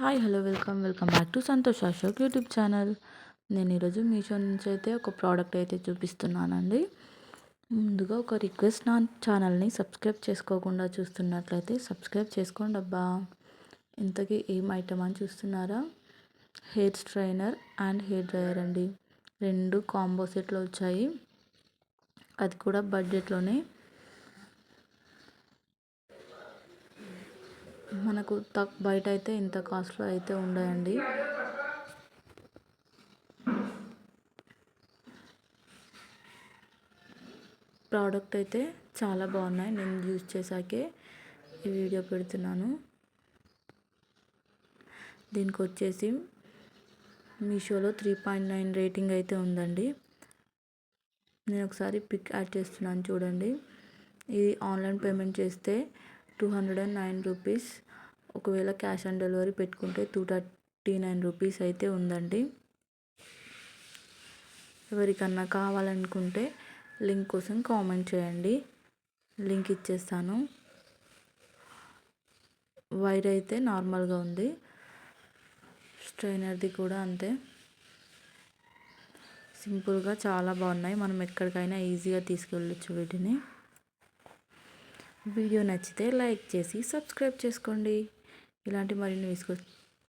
Hi hello welcome back to Santosh Ashok YouTube channel. నేను ఈరోజు మీషో నుంచి అయితే ఒక ప్రోడక్ట్ అయితే చూపిస్తున్నానండి. ముందుగా ఒక రిక్వెస్ట్, నా ఛానల్ని సబ్స్క్రైబ్ చేసుకోకుండా చూస్తున్నట్లయితే సబ్స్క్రైబ్ చేసుకోండి అబ్బా. ఇంతకీ ఏం ఐటమ్ అని చూస్తున్నారా? Hair strainer and hair dryer అండి. రెండు కాంబో సెట్లో వచ్చాయి, అది కూడా బడ్జెట్లోనే. మనకు బయట అయితే ఇంత కాస్ట్లో అయితే ఉండయండి. ప్రోడక్ట్ అయితే చాలా బాగున్నాయి. నేను యూజ్ చేశాకే ఈ వీడియో పెడుతున్నాను. దీనికి వచ్చేసి మీషోలో 3.9 రేటింగ్ అయితే ఉందండి. నేను ఒకసారి పిక్ యాడ్ చేస్తున్నాను చూడండి. ఇది ఆన్లైన్ పేమెంట్ చేస్తే 209 రూపీస్, ఒకవేళ క్యాష్ ఆన్ డెలివరీ పెట్టుకుంటే 239 రూపీస్ అయితే ఉందండి. ఎవరికన్నా కావాలనుకుంటే లింక్ కోసం కామెంట్ చేయండి, లింక్ ఇచ్చేస్తాను. వైర్ అయితే నార్మల్గా ఉంది, స్ట్రైనర్ది కూడా అంతే. సింపుల్గా చాలా బాగున్నాయి. మనం ఎక్కడికైనా ఈజీగా తీసుకెళ్ళచ్చు వీటిని. వీడియో నచ్చితే లైక్ చేసి సబ్స్క్రైబ్ చేసుకోండి. ఇలాంటి మరిన్ని